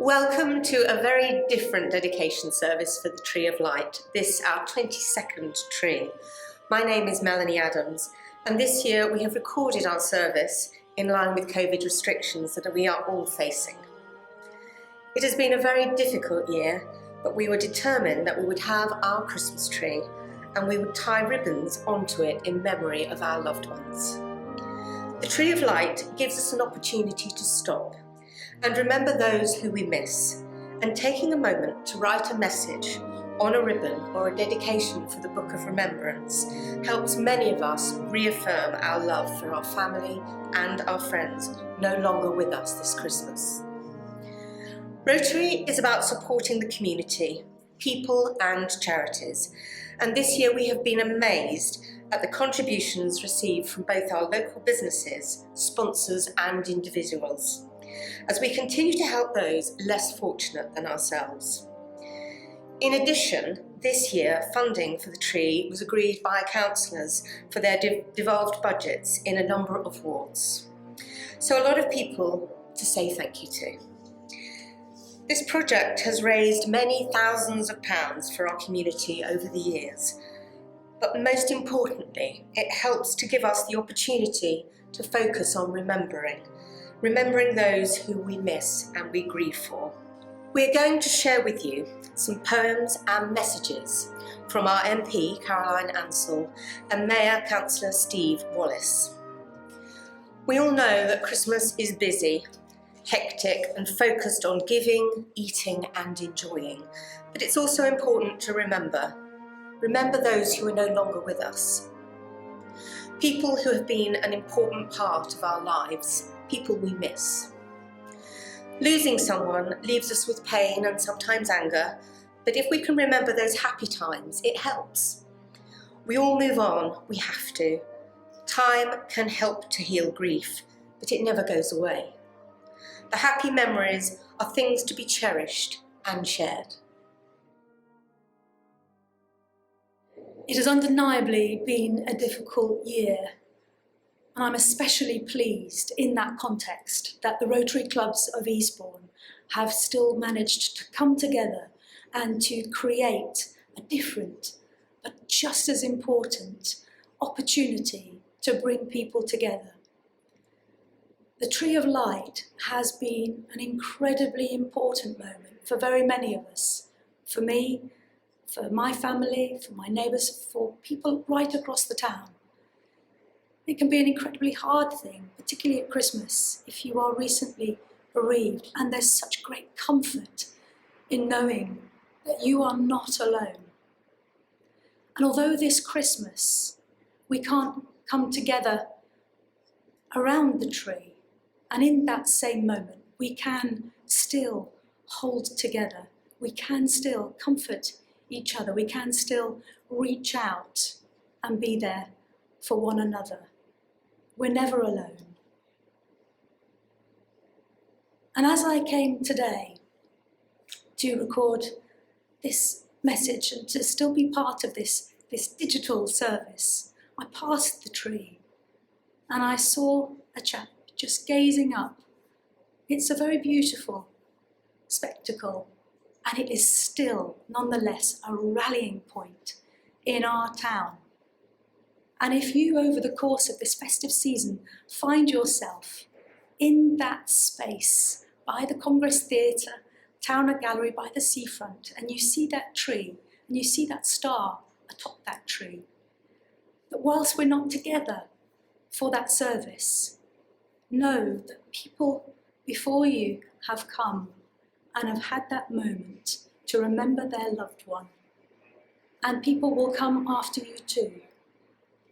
Welcome to a very different dedication service for the Tree of Light, this our 22nd tree. My name is Melanie Adams, and this year we have recorded our service in line with COVID restrictions that we are all facing. It has been a very difficult year, but we were determined that we would have our Christmas tree and we would tie ribbons onto it in memory of our loved ones. The Tree of Light gives us an opportunity to stop and remember those who we miss, and taking a moment to write a message on a ribbon or a dedication for the Book of Remembrance helps many of us reaffirm our love for our family and our friends no longer with us this Christmas. Rotary is about supporting the community, people and charities, and this year we have been amazed at the contributions received from both our local businesses, sponsors and individuals, as we continue to help those less fortunate than ourselves. In addition, this year funding for the tree was agreed by councillors for their devolved budgets in a number of wards. So a lot of people to say thank you to. This project has raised many thousands of pounds for our community over the years, but most importantly, it helps to give us the opportunity to focus on remembering those who we miss and we grieve for. We're going to share with you some poems and messages from our MP, Caroline Ansell, and Mayor Councillor Steve Wallace. We all know that Christmas is busy, hectic and focused on giving, eating and enjoying, but it's also important to remember those who are no longer with us. People who have been an important part of our lives, people we miss. Losing someone leaves us with pain and sometimes anger, but if we can remember those happy times, it helps. We all move on, we have to. Time can help to heal grief, but it never goes away. The happy memories are things to be cherished and shared. It has undeniably been a difficult year, and I'm especially pleased in that context that the Rotary Clubs of Eastbourne have still managed to come together and to create a different but just as important opportunity to bring people together. The Tree of Light has been an incredibly important moment for very many of us, for me, for my family, for my neighbours, for people right across the town. It can be an incredibly hard thing, particularly at Christmas, if you are recently bereaved, and there's such great comfort in knowing that you are not alone. And although this Christmas we can't come together around the tree, and in that same moment we can still hold together, we can still comfort each other, we can still reach out and be there for one another. We're never alone. And as I came today to record this message and to still be part of this digital service, I passed the tree and I saw a chap just gazing up. It's a very beautiful spectacle, and it is still, nonetheless, a rallying point in our town. And if you, over the course of this festive season, find yourself in that space by the Congress Theatre, Town Gallery, by the seafront, and you see that tree, and you see that star atop that tree, that whilst we're not together for that service, know that people before you have come and have had that moment to remember their loved one. And people will come after you too.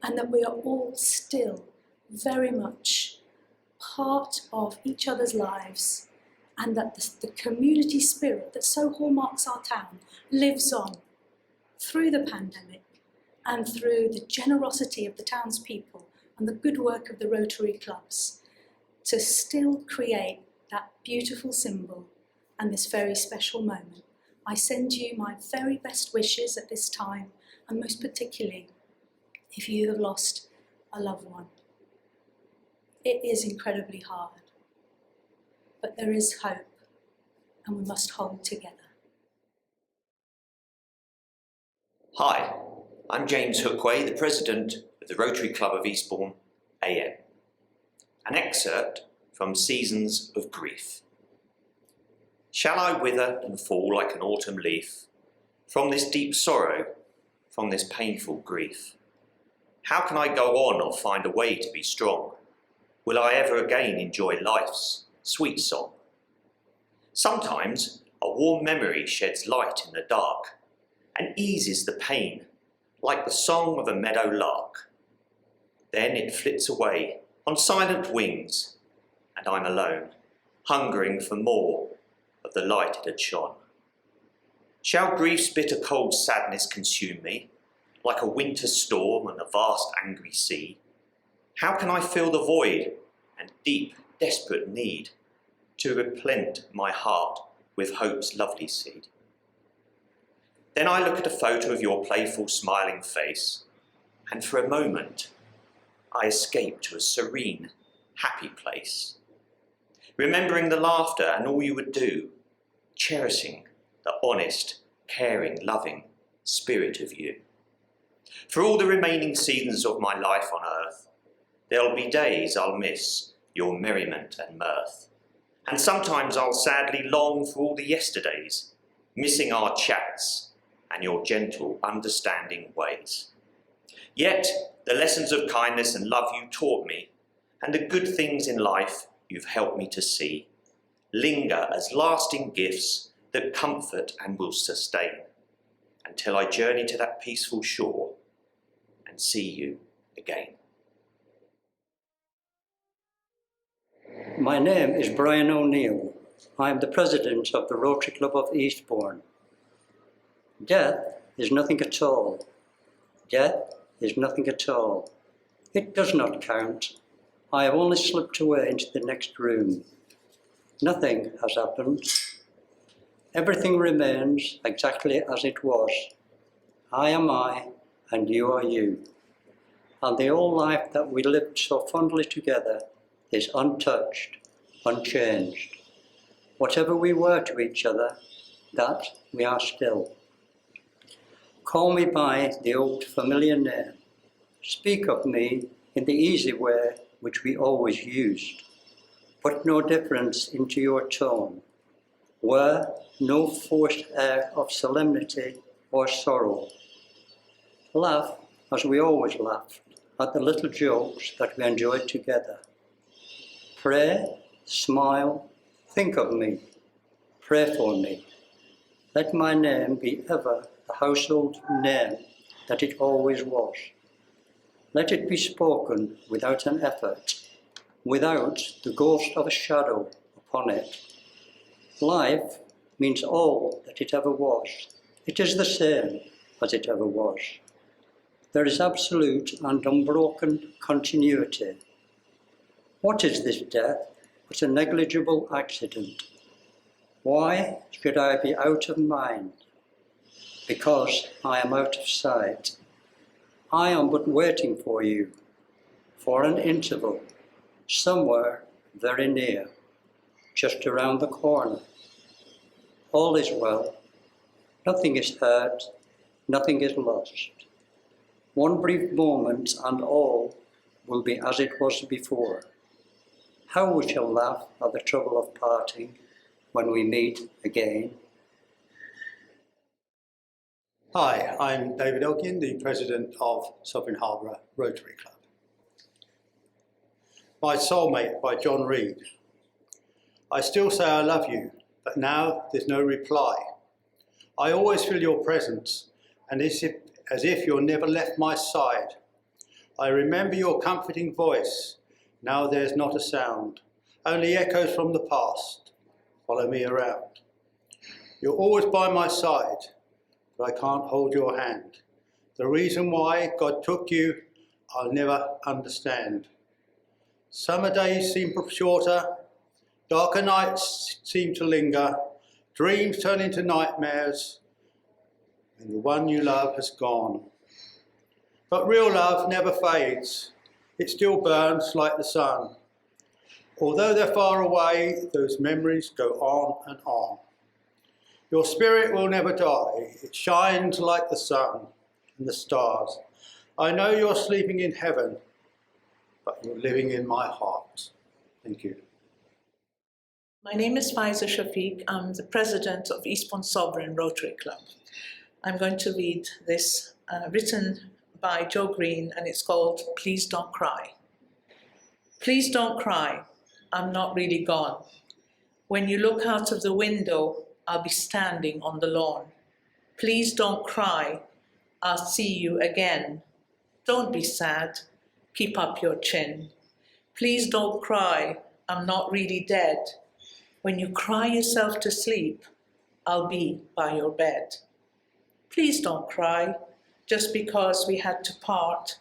And that we are all still very much part of each other's lives, and that the community spirit that so hallmarks our town lives on through the pandemic and through the generosity of the townspeople and the good work of the Rotary Clubs to still create that beautiful symbol and this very special moment. I send you my very best wishes at this time, and most particularly if you have lost a loved one. It is incredibly hard, but there is hope, and we must hold together. Hi, I'm James Hookway, the President of the Rotary Club of Eastbourne, AM. An excerpt from Seasons of Grief. Shall I wither and fall like an autumn leaf, from this deep sorrow, from this painful grief? How can I go on or find a way to be strong? Will I ever again enjoy life's sweet song? Sometimes a warm memory sheds light in the dark and eases the pain like the song of a meadow lark. Then it flits away on silent wings, and I'm alone, hungering for more of the light it had shone. Shall grief's bitter cold sadness consume me, like a winter storm and a vast angry sea? How can I fill the void and deep, desperate need to replenish my heart with hope's lovely seed? Then I look at a photo of your playful, smiling face, and for a moment I escape to a serene, happy place, remembering the laughter and all you would do, cherishing the honest, caring, loving spirit of you. For all the remaining seasons of my life on earth, there'll be days I'll miss your merriment and mirth, and sometimes I'll sadly long for all the yesterdays, missing our chats and your gentle, understanding ways. Yet the lessons of kindness and love you taught me, and the good things in life you've helped me to see, linger as lasting gifts that comfort and will sustain, until I journey to that peaceful shore and see you again. My name is Brian O'Neill. I am the President of the Rotary Club of Eastbourne. Death is nothing at all. Death is nothing at all. It does not count. I have only slipped away into the next room. Nothing has happened. Everything remains exactly as it was. I am I, and you are you. And the old life that we lived so fondly together is untouched, unchanged. Whatever we were to each other, that we are still. Call me by the old familiar name. Speak of me in the easy way which we always used. Put no difference into your tone. Wear no forced air of solemnity or sorrow. Laugh as we always laughed at the little jokes that we enjoyed together. Pray, smile, think of me. Pray for me. Let my name be ever the household name that it always was. Let it be spoken without an effort, without the ghost of a shadow upon it. Life means all that it ever was. It is the same as it ever was. There is absolute and unbroken continuity. What is this death but a negligible accident? Why should I be out of mind? Because I am out of sight. I am but waiting for you, for an interval, somewhere very near, just around the corner. All is well. Nothing is hurt, nothing is lost. One brief moment and all will be as it was before. How we shall laugh at the trouble of parting when we meet again. Hi, I'm David Elkin, the President of Sovereign Harbour Rotary Club. My Soulmate by John Reed. I still say I love you, but now there's no reply. I always feel your presence, and as if you're never left my side. I remember your comforting voice, now there's not a sound, only echoes from the past follow me around. You're always by my side, but I can't hold your hand. The reason why God took you, I'll never understand. Summer days seem shorter, darker nights seem to linger, dreams turn into nightmares, and the one you love has gone. But real love never fades, it still burns like the sun. Although they're far away, those memories go on and on. Your spirit will never die. It shines like the sun and the stars. I know you're sleeping in heaven, but you're living in my heart. Thank you. My name is Faiza Shafiq. I'm the president of Eastbourne Sovereign Rotary Club. I'm going to read this, written by Joe Green, and it's called Please Don't Cry. Please don't cry. I'm not really gone. When you look out of the window, I'll be standing on the lawn. Please don't cry. I'll see you again. Don't be sad. Keep up your chin. Please don't cry. I'm not really dead. When you cry yourself to sleep, I'll be by your bed. Please don't cry just because we had to part.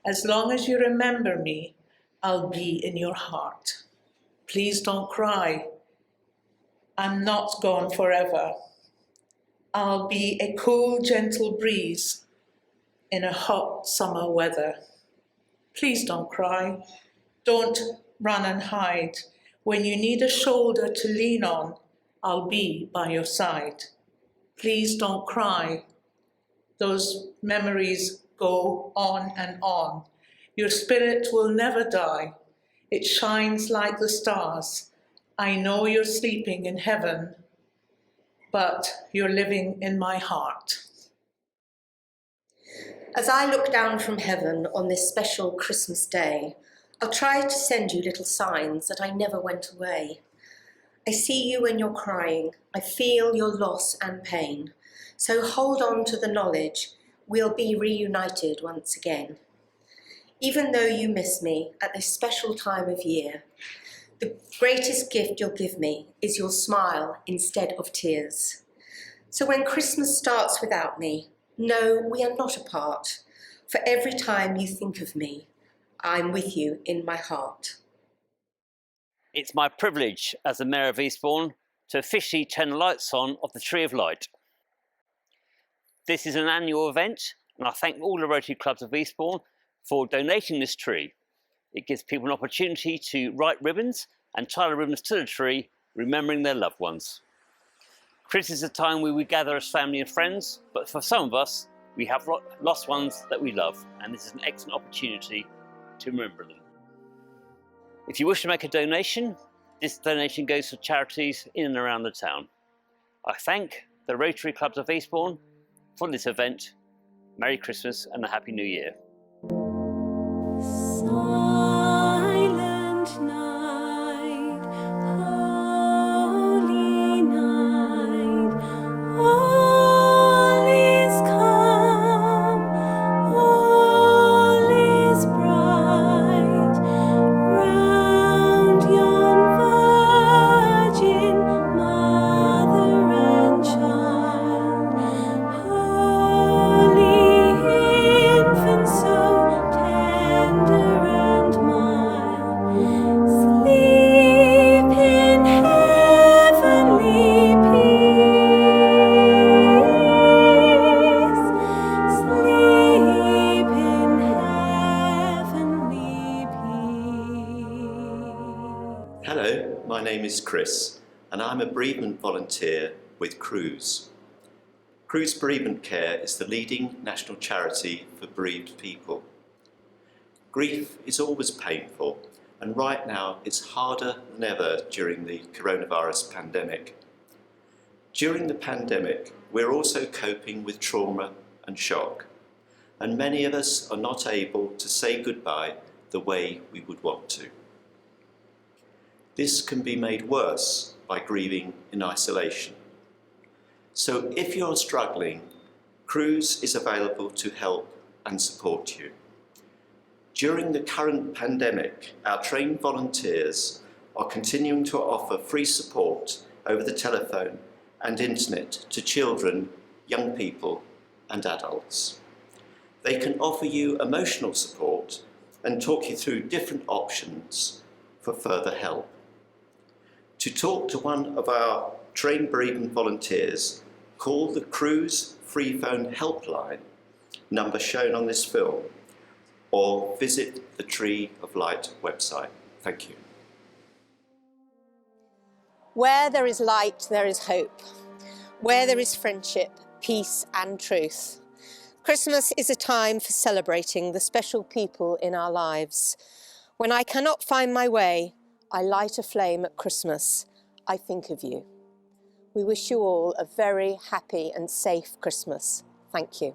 As long as you remember me, I'll be in your heart. Please don't cry. I'm not gone forever. I'll be a cool, gentle breeze in a hot summer weather. Please don't cry. Don't run and hide. When you need a shoulder to lean on, I'll be by your side. Please don't cry. Those memories go on and on. Your spirit will never die. It shines like the stars. I know you're sleeping in heaven, but you're living in my heart. As I look down from heaven on this special Christmas day, I'll try to send you little signs that I never went away. I see you when you're crying. I feel your loss and pain. So hold on to the knowledge we'll be reunited once again. Even though you miss me at this special time of year, the greatest gift you'll give me is your smile instead of tears. So when Christmas starts without me, know we are not apart. For every time you think of me, I'm with you in my heart. It's my privilege as the Mayor of Eastbourne to officially turn the lights on of the Tree of Light. This is an annual event, and I thank all the Rotary Clubs of Eastbourne for donating this tree. It gives people an opportunity to write ribbons and tie the ribbons to the tree, remembering their loved ones. Christmas is a time where we gather as family and friends, but for some of us, we have lost ones that we love, and this is an excellent opportunity to remember them. If you wish to make a donation, this donation goes to charities in and around the town. I thank the Rotary Clubs of Eastbourne for this event. Merry Christmas and a Happy New Year. Silent night, holy night, all is calm, all is bright, round yon virgin mother and child, holy infant so tender and mild, sleep in heavenly peace, sleep in heavenly peace. Hello, my name is Chris, and I'm a bereavement volunteer with Cruise. Cruise Bereavement Care is the leading national charity for bereaved people. Grief is always painful, and right now it's harder than ever during the coronavirus pandemic. During the pandemic, we're also coping with trauma and shock, and many of us are not able to say goodbye the way we would want to. This can be made worse by grieving in isolation. So if you're struggling, Cruise is available to help and support you. During the current pandemic, our trained volunteers are continuing to offer free support over the telephone and internet to children, young people and adults. They can offer you emotional support and talk you through different options for further help. To talk to one of our trained bereavement volunteers, call the Cruise Free Phone Helpline, number shown on this film, or visit the Tree of Light website. Thank you. Where there is light, there is hope. where there is friendship, peace and truth. Christmas is a time for celebrating the special people in our lives. When I cannot find my way, I light a flame at Christmas. I think of you. We wish you all a very happy and safe Christmas. Thank you.